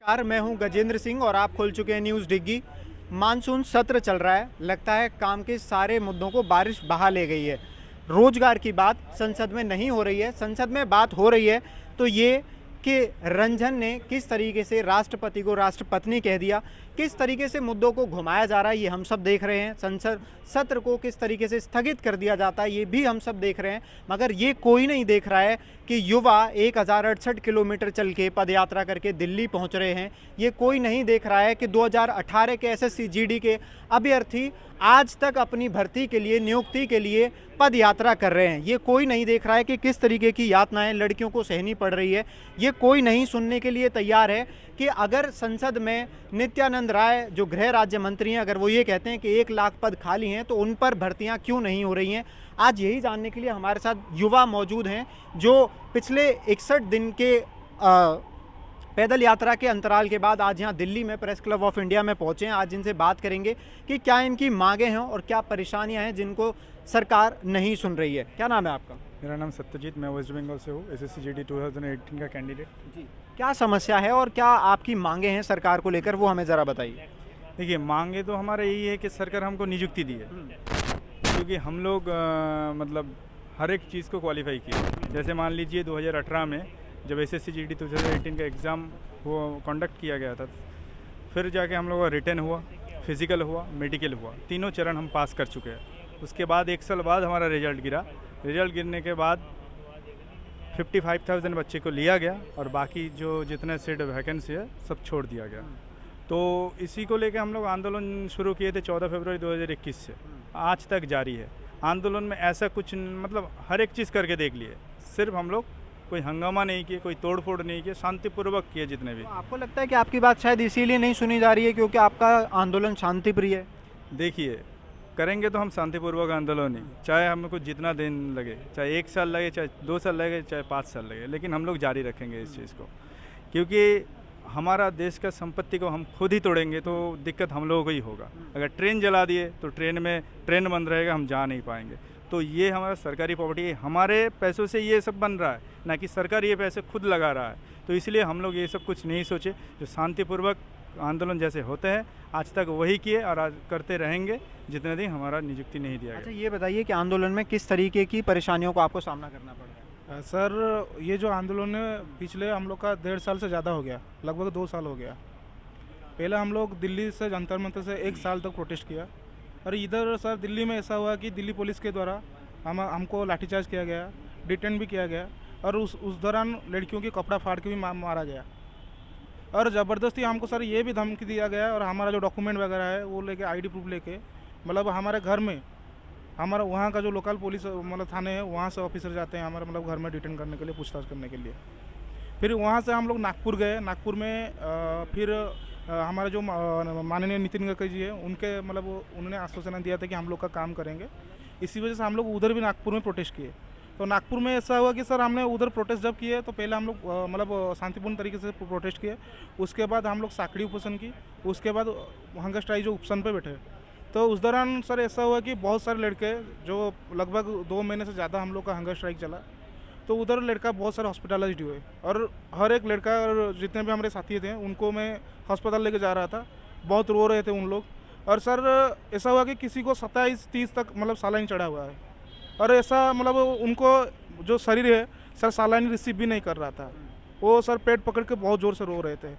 नमस्कार, मैं हूं गजेंद्र सिंह और आप खोल चुके हैं न्यूज़ डिग्गी। मानसून सत्र चल रहा है, लगता है काम के सारे मुद्दों को बारिश बहा ले गई है। रोजगार की बात संसद में नहीं हो रही है, संसद में बात हो रही है तो ये कि रंजन ने किस तरीके से राष्ट्रपति को राष्ट्रपत्नी कह दिया, किस तरीके से मुद्दों को घुमाया जा रहा है ये हम सब देख रहे हैं। संसद सत्र को किस तरीके से स्थगित कर दिया जाता है ये भी हम सब देख रहे हैं, मगर ये कोई नहीं देख रहा है कि युवा 1068 किलोमीटर चल के पदयात्रा करके दिल्ली पहुंच रहे हैं। ये कोई नहीं देख रहा है कि 2018 के एसएससी जीडी के अभ्यर्थी आज तक अपनी भर्ती के लिए, नियुक्ति के लिए पद यात्रा कर रहे हैं। ये कोई नहीं देख रहा है कि किस तरीके की यातनाएं लड़कियों को सहनी पड़ रही है। ये कोई नहीं सुनने के लिए तैयार है कि अगर संसद में नित्यानंद राय जो गृह राज्य मंत्री हैं, अगर वो ये कहते हैं कि 1 लाख पद खाली हैं तो उन पर भर्तियां क्यों नहीं हो रही हैं। आज यही जानने के लिए हमारे साथ युवा मौजूद हैं जो पिछले 61 दिन के पैदल यात्रा के अंतराल के बाद आज यहाँ दिल्ली में प्रेस क्लब ऑफ इंडिया में पहुँचे हैं। आज इनसे बात करेंगे कि क्या इनकी मांगें हैं और क्या परेशानियाँ हैं जिनको सरकार नहीं सुन रही है। क्या नाम है आपका? मेरा नाम सत्यजीत, मैं वेस्ट बंगाल से हूँ, एसएससी जीडी 2018 का कैंडिडेट। जी, क्या समस्या है और क्या आपकी मांगें हैं सरकार को लेकर, वो हमें ज़रा बताइए। देखिए, मांगे तो हमारा यही है कि सरकार हमको नियुक्ति दी है, क्योंकि हम लोग मतलब हर एक चीज़ को क्वालिफाई किए। जैसे मान लीजिए 2018 में जब एसएससी जीडी 2018 का एग्ज़ाम वो कंडक्ट किया गया था, फिर जाके हम लोग का रिटन हुआ, फिज़िकल हुआ, मेडिकल हुआ, तीनों चरण हम पास कर चुके हैं। उसके बाद 1 साल बाद हमारा रिजल्ट गिरा। रिजल्ट गिरने के बाद 55,000 बच्चे को लिया गया और बाकी जो जितने सीट वैकेंसी है सब छोड़ दिया गया। तो इसी को लेकर हम लोग आंदोलन शुरू किए थे 14 फरवरी 2021 से, आज तक जारी है। आंदोलन में ऐसा कुछ मतलब हर एक चीज़ करके देख लिए, सिर्फ हम लोग कोई हंगामा नहीं किए, कोई तोड़फोड़ नहीं किए, शांतिपूर्वक किए जितने भी। तो आपको लगता है कि आपकी बात शायद इसीलिए नहीं सुनी जा रही है क्योंकि आपका आंदोलन शांतिप्रिय है? देखिए, करेंगे तो हम शांतिपूर्वक आंदोलन ही, चाहे हमको जितना दिन लगे, चाहे 1 साल लगे, चाहे 2 साल लगे, चाहे 5 साल लगे, लेकिन हम लोग जारी रखेंगे इस चीज़ को। क्योंकि हमारा देश का संपत्ति को हम खुद ही तोड़ेंगे तो दिक्कत हम लोगों को ही होगा। अगर ट्रेन जला दिए तो ट्रेन बंद रहेगा, हम जा नहीं पाएंगे। तो ये हमारा सरकारी प्रॉपर्टी, हमारे पैसों से ये सब बन रहा है, ना कि सरकार ये पैसे खुद लगा रहा है। तो इसलिए हम लोग ये सब कुछ नहीं सोचे, जो शांतिपूर्वक आंदोलन जैसे होते हैं आज तक वही किए और आज करते रहेंगे जितने दिन हमारा नियुक्ति नहीं दिया गया। अच्छा, ये बताइए कि आंदोलन में किस तरीके की परेशानियों को आपको सामना करना पड़ रहा है? सर, ये जो आंदोलन है पिछले हम लोग का 1.5 साल से ज़्यादा हो गया, लगभग 2 साल हो गया। पहले हम लोग दिल्ली से जंतर मंतर से 1 साल तक प्रोटेस्ट किया और इधर सर दिल्ली में ऐसा हुआ कि दिल्ली पुलिस के द्वारा हमको लाठीचार्ज किया गया, डिटेन भी किया गया और उस दौरान लड़कियों की कपड़ा फाड़ के भी मारा गया और ज़बरदस्ती हमको सर ये भी धमकी दिया गया और हमारा जो डॉक्यूमेंट वगैरह है वो लेके आईडी प्रूफ लेके, मतलब हमारे घर में हमारा वहाँ का जो लोकल पुलिस मतलब थाने है वहाँ से ऑफिसर जाते हैं हमारे मतलब घर में डिटेन करने के लिए, पूछताछ करने के लिए। फिर वहाँ से हम लोग नागपुर गए। नागपुर में फिर हमारे जो माननीय नितिन गडकरी जी है उनके मतलब उन्होंने आश्वासन दिया था कि हम लोग का काम करेंगे। इसी वजह से हम लोग उधर भी नागपुर में प्रोटेस्ट किए। तो नागपुर में ऐसा हुआ कि सर हमने उधर प्रोटेस्ट जब किए तो पहले हम लोग मतलब शांतिपूर्ण तरीके से प्रोटेस्ट किए, उसके बाद हम लोग साकड़ी उपोषण की, उसके बाद हंगर स्ट्राइक जो उपसन पे बैठे। तो उस दौरान सर ऐसा हुआ कि बहुत सारे लड़के जो लगभग 2 महीने से ज़्यादा हम लोग का हंगर स्ट्राइक चला, तो उधर लड़का बहुत सारे हॉस्पिटलाइज्ड हुए और हर एक लड़का और जितने भी हमारे साथी थे उनको मैं अस्पताल लेके जा रहा था, बहुत रो रहे थे उन लोग। और सर ऐसा हुआ कि किसी को 27-30 तक मतलब सालाइन चढ़ा हुआ है और ऐसा मतलब उनको जो शरीर है सर सालाइन रिसीव भी नहीं कर रहा था, वो सर पेट पकड़ के बहुत ज़ोर से रो रहे थे।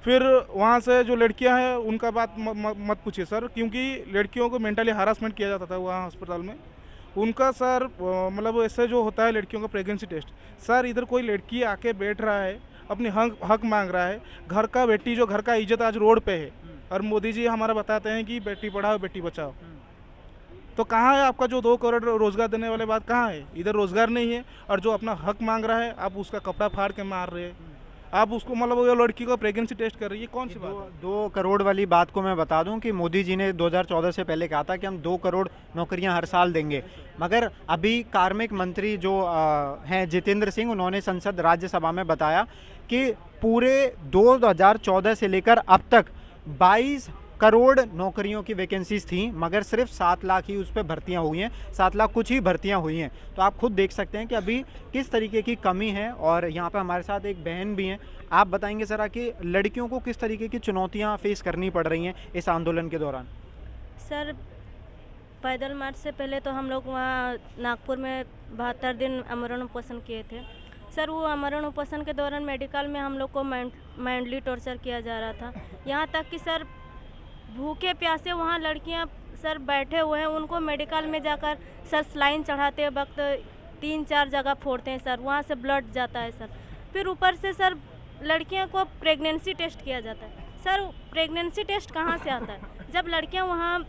फिर वहाँ से जो लड़कियां हैं उनका बात मत पूछिए सर, क्योंकि लड़कियों को मेंटली हरासमेंट किया जाता था वहाँ अस्पताल में। उनका सर मतलब ऐसे जो होता है लड़कियों का प्रेगनेंसी टेस्ट, सर इधर कोई लड़की आके बैठ रहा है, अपनी हक मांग रहा है, घर का बेटी जो घर का इज्जत आज रोड पे है और मोदी जी हमारा बताते हैं कि बेटी पढ़ाओ बेटी बचाओ। तो कहाँ है आपका जो 2 करोड़ रोज़गार देने वाले बात कहाँ है? इधर रोज़गार नहीं है और जो अपना हक मांग रहा है आप उसका कपड़ा फाड़ के मार रहे हैं, आप उसको मतलब वो लड़की को प्रेगनेंसी टेस्ट कर रही है, कौन सी बात है? 2 करोड़ वाली बात को मैं बता दूं कि मोदी जी ने 2014 से पहले कहा था कि हम 2 करोड़ नौकरियां हर साल देंगे, मगर अभी कार्मिक मंत्री जो हैं जितेंद्र सिंह, उन्होंने संसद राज्यसभा में बताया कि पूरे 2014 से लेकर अब तक 22 करोड़ नौकरियों की वैकेंसीज थी, मगर सिर्फ 7 लाख ही उस पर भर्तियां हुई हैं, 7 लाख कुछ ही भर्तियां हुई हैं। तो आप खुद देख सकते हैं कि अभी किस तरीके की कमी है। और यहाँ पे हमारे साथ एक बहन भी हैं, आप बताएंगे ज़रा कि लड़कियों को किस तरीके की चुनौतियाँ फेस करनी पड़ रही हैं इस आंदोलन के दौरान? सर पैदल मार्च से पहले तो हम लोग वहाँ नागपुर में 72 दिन आमरण उपोषण किए थे। सर वो आमरण उपोषण के दौरान मेडिकल में हम लोग को माइंडली टॉर्चर किया जा रहा था। यहाँ तक कि सर भूखे प्यासे वहाँ लड़कियाँ सर बैठे हुए हैं, उनको मेडिकल में जाकर सर स्लाइन चढ़ाते वक्त 3-4 जगह फोड़ते हैं सर, वहाँ से ब्लड जाता है सर। फिर ऊपर से सर लड़कियों को प्रेगनेंसी टेस्ट किया जाता है। सर प्रेगनेंसी टेस्ट कहाँ से आता है? जब लड़कियाँ वहाँ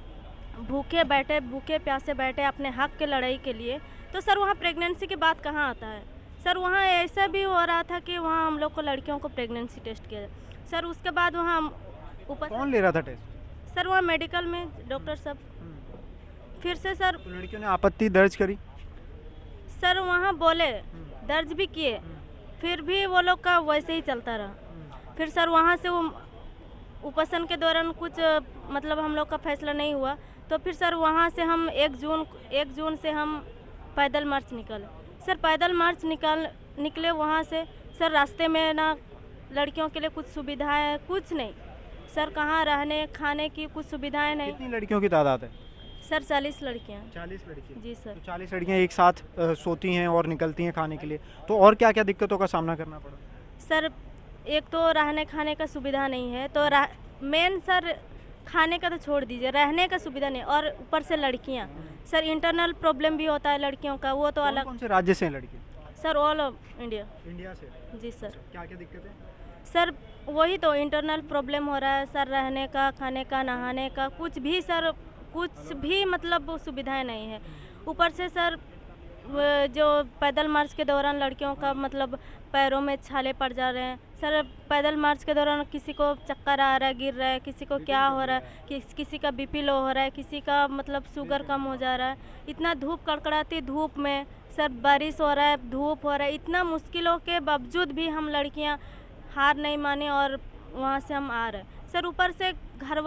भूखे प्यासे बैठे अपने हक के लड़ाई के लिए, तो सर वहाँ प्रेगनेंसी की बात कहाँ आता है? सर वहाँ ऐसा भी हो रहा था कि वहाँ हम लोग को लड़कियों को प्रेगनेंसी टेस्ट किया जाए। सर उसके बाद वहाँ ऊपर कौन ले रहा था टेस्ट? सर वहाँ मेडिकल में डॉक्टर साहब। फिर से सर तो लड़कियों ने आपत्ति दर्ज करी? सर वहाँ बोले, दर्ज भी किए, फिर भी वो लोग का वैसे ही चलता रहा। फिर सर वहाँ से वो उपोषण के दौरान कुछ मतलब हम लोग का फैसला नहीं हुआ, तो फिर सर वहाँ से हम 1 जून से हम पैदल मार्च निकले। सर पैदल मार्च निकले वहाँ से सर रास्ते में ना लड़कियों के लिए कुछ सुविधाएं कुछ नहीं सर, कहाँ रहने खाने की कुछ सुविधाएं नहीं। कितनी लड़कियों की तादाद है? सर 40 लड़कियाँ। 40 लड़कियाँ? जी सर। तो 40 लड़कियाँ एक साथ सोती हैं और निकलती हैं खाने के लिए, तो और क्या क्या दिक्कतों का सामना करना पड़ा? सर एक तो रहने खाने का सुविधा नहीं है, तो मेन सर खाने का तो छोड़ दीजिए, रहने का सुविधा नहीं, और ऊपर से लड़कियाँ सर इंटरनल प्रॉब्लम भी होता है लड़कियों का, वो तो अलग। कौन से राज्य से हैं लड़की? Sir all India. इंडिया से? जी सर। क्या क्या दिक्कत है? सर वही तो इंटरनल प्रॉब्लम हो रहा है सर, रहने का, खाने का, नहाने का, कुछ भी सर कुछ भी मतलब सुविधाएं नहीं है। ऊपर से सर जो पैदल मार्च के दौरान लड़कियों का मतलब पैरों में छाले पड़ जा रहे हैं सर। पैदल मार्च के दौरान किसी को चक्कर आ रहा है, गिर रहा है, किसी को क्या हो रहा है, किसी का बीपी लो हो रहा है, किसी का मतलब शुगर कम हो जा रहा है। इतना धूप कड़कड़ाती धूप में सर, बारिश हो रहा है, धूप हो रहा है, इतना मुश्किलों के बावजूद भी हम लड़कियां हार नहीं माने और वहाँ से हम आ रहे हैं सर। ऊपर से घर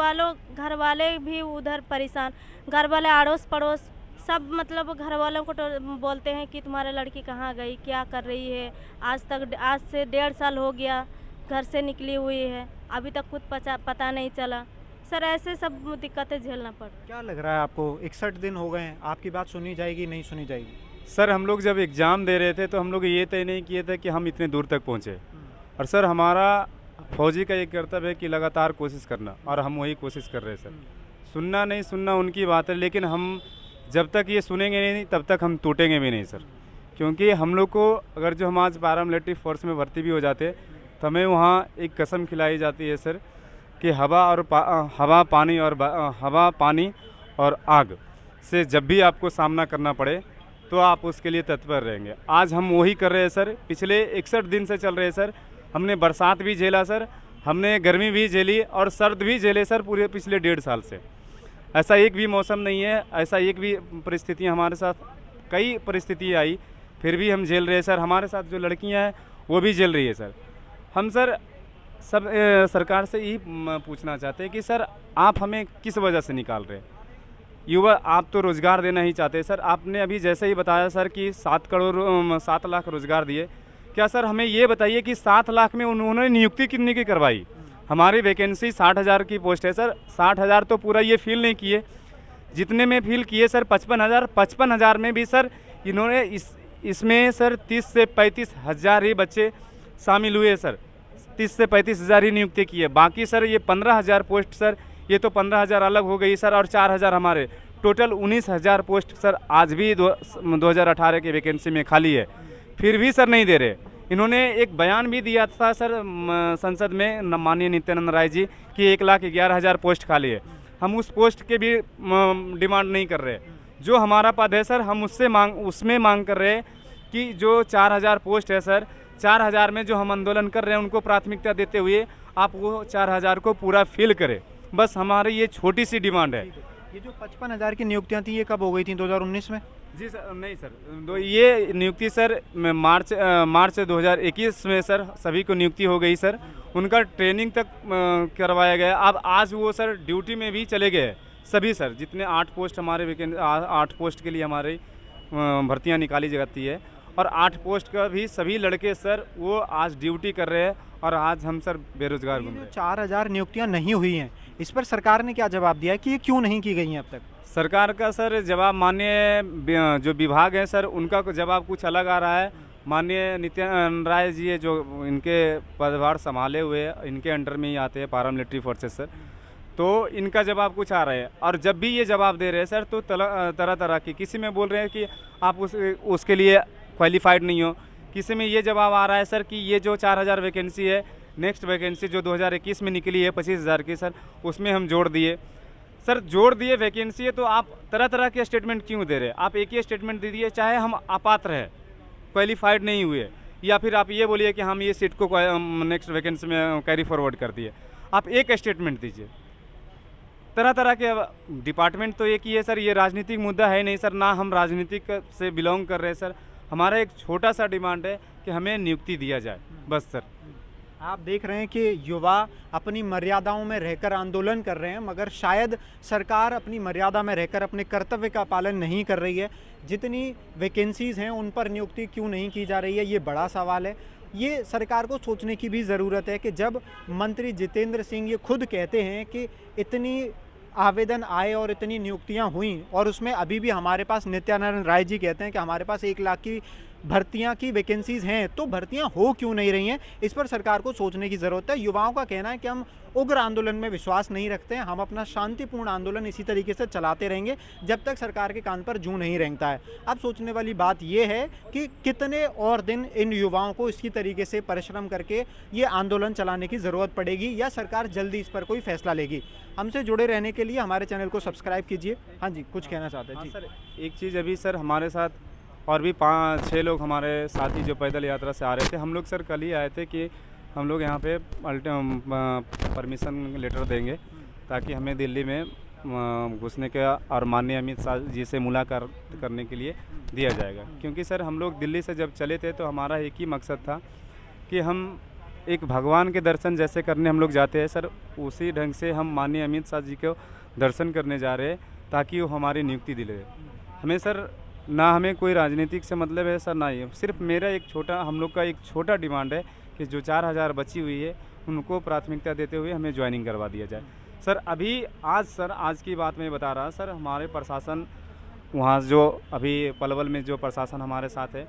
वाले भी उधर परेशान, घर वाले अड़ोस पड़ोस सब मतलब घर वालों को बोलते हैं कि तुम्हारा लड़की कहाँ गई, क्या कर रही है, आज से 1.5 साल हो गया घर से निकली हुई है, अभी तक कुछ पता नहीं चला सर। ऐसे सब दिक्कतें झेलना पड़। क्या लग रहा है आपको 61 दिन हो गए हैं, आपकी बात सुनी जाएगी नहीं सुनी जाएगी? सर हम लोग जब एग्ज़ाम दे रहे थे तो हम लोग ये तय नहीं किए थे कि हम इतने दूर तक पहुँचे, और सर हमारा फौजी का ये कर्तव्य है कि लगातार कोशिश करना, और हम वही कोशिश कर रहे हैं सर। सुनना नहीं सुनना उनकी बात है, लेकिन हम जब तक ये सुनेंगे नहीं तब तक हम टूटेंगे भी नहीं सर। क्योंकि हम लोग को अगर जो हम आज पैरामिलिट्री फोर्स में भर्ती भी हो जाते तो हमें वहाँ एक कसम खिलाई जाती है सर कि हवा पानी और आग से जब भी आपको सामना करना पड़े तो आप उसके लिए तत्पर रहेंगे। आज हम वही कर रहे हैं सर। पिछले 61 दिन से चल रहे हैं सर। हमने बरसात भी झेला सर, हमने गर्मी भी झेली और सर्द भी झेले सर, पूरे पिछले 1.5 साल से। ऐसा एक भी मौसम नहीं है, ऐसा एक भी परिस्थितियाँ हमारे साथ, कई परिस्थितियाँ आई फिर भी हम झेल रहे हैं सर। हमारे साथ जो लड़कियाँ हैं वो भी झेल रही है सर। हम सर सब सरकार से यही पूछना चाहते हैं कि सर आप हमें किस वजह से निकाल रहे हैं? युवा आप तो रोज़गार देना ही चाहते हैं सर। आपने अभी जैसे ही बताया सर कि 7 लाख रोज़गार दिए, क्या सर हमें ये बताइए कि 7 लाख में उन्होंने नियुक्ति कितने की करवाई? हमारी वैकेंसी 60,000 की पोस्ट है सर। 60,000 तो पूरा ये फिल नहीं किए, जितने में फिल किए सर 55,000 में भी सर इन्होंने इसमें सर 30 से 35 हज़ार ही बच्चे शामिल हुए सर। 30 से 35 हज़ार ही नियुक्ति की है। बाकी सर ये 15,000 पोस्ट सर, ये तो 15,000 अलग हो गई सर, और 4,000 हमारे, टोटल 19,000 पोस्ट सर आज भी 2018 की वैकेंसी में खाली है, फिर भी सर नहीं दे रहे। इन्होंने एक बयान भी दिया था सर संसद में माननीय नित्यानंद राय जी कि 1,11,000 पोस्ट खाली है। हम उस पोस्ट के भी डिमांड नहीं कर रहे। जो हमारा पद है सर हम उसमें मांग कर रहे हैं कि जो 4,000 पोस्ट है सर, 4,000 में जो हम आंदोलन कर रहे हैं उनको प्राथमिकता देते हुए आप वो 4,000 को पूरा फिल करें। बस हमारी ये छोटी सी डिमांड है। ये जो 55,000 की नियुक्तियाँ थी ये कब हो गई थी? 2019 में? जी सर, नहीं सर, ये नियुक्ति सर मार्च 2021 में सर सभी को नियुक्ति हो गई सर। उनका ट्रेनिंग तक करवाया गया। अब आज वो सर ड्यूटी में भी चले गए सभी सर। जितने 8 पोस्ट हमारे 8 पोस्ट के लिए हमारी भर्तियां निकाली जाती है, और 8 पोस्ट का भी सभी लड़के सर वो आज ड्यूटी कर रहे हैं और आज हम सर बेरोजगार घूम रहे हैं। 4000 नियुक्तियां नहीं हुई हैं, इस पर सरकार ने क्या जवाब दिया है कि ये क्यों नहीं की गई हैं अब तक? सरकार का सर जवाब माननीय जो विभाग है सर उनका जवाब कुछ अलग आ रहा है। माननीय नित्यानंद राय जी है जो इनके पदभार संभाले हुए इनके अंडर में ही आते हैं पैरामिलिट्री फोर्सेस सर, तो इनका जवाब कुछ आ रहा है। और जब भी ये जवाब दे रहे हैं सर तो तरह तरह की, किसी में बोल रहे हैं कि आप उसके लिए क्वालिफाइड नहीं हो, किसी में ये जवाब आ रहा है सर कि ये जो 4000 वैकेंसी है नेक्स्ट वैकेंसी जो 2021 में निकली है 25,000 की सर उसमें हम जोड़ दिए। सर जोड़ दिए वैकेंसी है तो आप तरह तरह के स्टेटमेंट क्यों दे रहे हैं? आप एक ही स्टेटमेंट दे दिए चाहे हम अपात्र है, क्वालिफाइड नहीं हुए, या फिर आप ये बोलिए कि हम ये सीट को नेक्स्ट वैकेंसी में कैरी फॉरवर्ड कर दिए। आप एक स्टेटमेंट दीजिए। तरह तरह के डिपार्टमेंट तो एक ही है सर, ये राजनीतिक मुद्दा है नहीं सर, ना हम राजनीतिक से बिलोंग कर रहे हैं सर। हमारा एक छोटा सा डिमांड है कि हमें नियुक्ति दिया जाए बस सर। आप देख रहे हैं कि युवा अपनी मर्यादाओं में रहकर आंदोलन कर रहे हैं, मगर शायद सरकार अपनी मर्यादा में रहकर अपने कर्तव्य का पालन नहीं कर रही है। जितनी वैकेंसीज़ हैं उन पर नियुक्ति क्यों नहीं की जा रही है, ये बड़ा सवाल है। ये सरकार को सोचने की भी ज़रूरत है कि जब मंत्री जितेंद्र सिंह ये खुद कहते हैं कि इतनी आवेदन आए और इतनी नियुक्तियां हुई और उसमें अभी भी हमारे पास नित्यानंद राय जी कहते हैं कि हमारे पास 1 लाख की भर्तियां की वैकेंसीज़ हैं, तो भर्तियां हो क्यों नहीं रही हैं, इस पर सरकार को सोचने की ज़रूरत है। युवाओं का कहना है कि हम उग्र आंदोलन में विश्वास नहीं रखते हैं, हम अपना शांतिपूर्ण आंदोलन इसी तरीके से चलाते रहेंगे जब तक सरकार के कान पर जूं नहीं रेंगता है। अब सोचने वाली बात यह है कि कितने और दिन इन युवाओं को इसी तरीके से परिश्रम करके ये आंदोलन चलाने की ज़रूरत पड़ेगी या सरकार जल्दी इस पर कोई फैसला लेगी। हमसे जुड़े रहने के लिए हमारे चैनल को सब्सक्राइब कीजिए। हाँ जी, कुछ कहना चाहते हैं? जी सर, एक चीज़ अभी सर हमारे साथ और भी 5-6 लोग हमारे साथी जो पैदल यात्रा से आ रहे थे, हम लोग सर कल ही आए थे कि हम लोग यहाँ पे परमिशन लेटर देंगे ताकि हमें दिल्ली में घुसने का और माननीय अमित शाह जी से मुलाकात करने के लिए दिया जाएगा। क्योंकि सर हम लोग दिल्ली से जब चले थे तो हमारा एक ही मकसद था कि हम एक भगवान के दर्शन जैसे करने हम लोग जाते हैं सर, उसी ढंग से हम माननीय अमित शाह जी को दर्शन करने जा रहे हैं ताकि वो हमारी नियुक्ति दिले। हमें सर ना हमें कोई राजनीतिक से मतलब है सर, ना ही सिर्फ मेरा हम लोग का एक छोटा डिमांड है कि जो 4000 बची हुई है उनको प्राथमिकता देते हुए हमें ज्वाइनिंग करवा दिया जाए। सर अभी आज की बात मैं बता रहा सर, हमारे प्रशासन वहाँ जो अभी पलवल में जो प्रशासन हमारे साथ है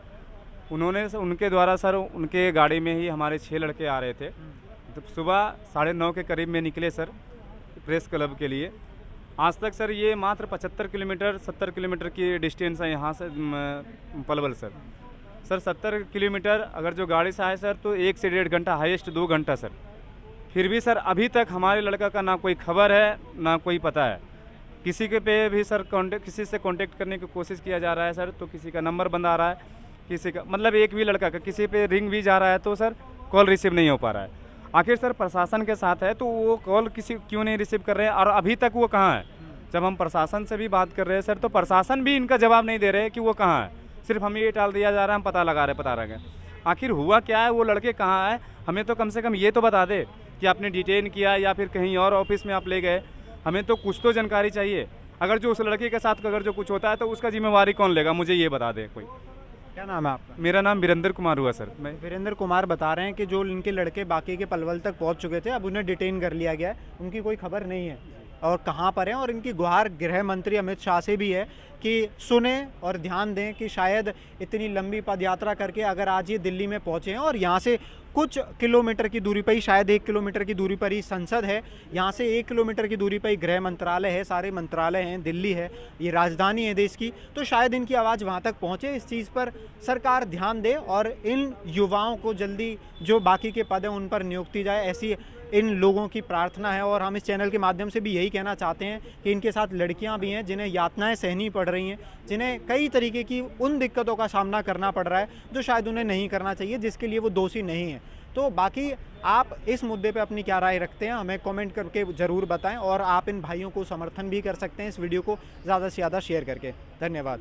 उनके द्वारा सर उनके गाड़ी में ही हमारे 6 लड़के आ रहे थे। तो सुबह 9:30 के करीब में निकले सर प्रेस क्लब के लिए। आज तक सर ये मात्र 75 किलोमीटर 70 किलोमीटर की डिस्टेंस है यहाँ से पलवल सर। 70 किलोमीटर अगर जो गाड़ी से आए सर तो 1 से 1.5 घंटा, हाईएस्ट 2 घंटा सर। फिर भी सर अभी तक हमारे लड़का का ना कोई खबर है ना कोई पता है। किसी के पे भी सर किसी से कांटेक्ट करने की कोशिश किया जा रहा है सर, तो किसी का नंबर बंद आ रहा है, किसी का मतलब एक भी लड़का का किसी पे रिंग भी जा रहा है तो सर कॉल रिसीव नहीं हो पा रहा है। आखिर सर प्रशासन के साथ है तो वो कॉल किसी क्यों नहीं रिसीव कर रहे हैं और अभी तक वो कहाँ है? जब हम प्रशासन से भी बात कर रहे हैं सर तो प्रशासन भी इनका जवाब नहीं दे रहे कि वो कहाँ है। सिर्फ हमें ये टाल दिया जा रहा है हम पता लगा रहे हैं। आखिर हुआ क्या है, वो लड़के कहाँ है, हमें तो कम से कम ये तो बता दे कि आपने डिटेन किया या फिर कहीं और ऑफिस में आप ले गए, हमें तो कुछ तो जानकारी चाहिए। अगर जो उस लड़के के साथ अगर जो कुछ होता है तो उसका जिम्मेवारी कौन लेगा, मुझे ये बता दे कोई। क्या नाम है आपका? मेरा नाम वीरेंद्र कुमार हुआ सर। मैं वीरेंद्र कुमार बता रहे हैं कि जो इनके लड़के बाकी के पलवल तक पहुंच चुके थे अब उन्हें डिटेन कर लिया गया है, उनकी कोई खबर नहीं है और कहाँ पर हैं। और इनकी गुहार गृह मंत्री अमित शाह से भी है कि सुने और ध्यान दें कि शायद इतनी लंबी पदयात्रा करके अगर आज ये दिल्ली में पहुँचे हैं और यहाँ से कुछ किलोमीटर की दूरी पर ही, शायद 1 किलोमीटर की दूरी पर ही संसद है, यहाँ से 1 किलोमीटर की दूरी पर ही गृह मंत्रालय है, सारे मंत्रालय हैं, दिल्ली है, ये राजधानी है देश की, तो शायद इनकी आवाज़ वहाँ तक पहुँचे। इस चीज़ पर सरकार ध्यान दे और इन युवाओं को जल्दी जो बाकी के पद हैं उन पर नियुक्ति जाए, ऐसी इन लोगों की प्रार्थना है। और हम इस चैनल के माध्यम से भी यही कहना चाहते हैं कि इनके साथ लड़कियां भी हैं जिन्हें यातनाएं सहनी पड़ रही हैं, जिन्हें कई तरीके की उन दिक्कतों का सामना करना पड़ रहा है जो शायद उन्हें नहीं करना चाहिए, जिसके लिए वो दोषी नहीं है। तो बाकी आप इस मुद्दे पे अपनी क्या राय रखते हैं हमें कमेंट करके ज़रूर बताएं और आप इन भाइयों को समर्थन भी कर सकते हैं इस वीडियो को ज़्यादा से ज़्यादा शेयर करके। धन्यवाद।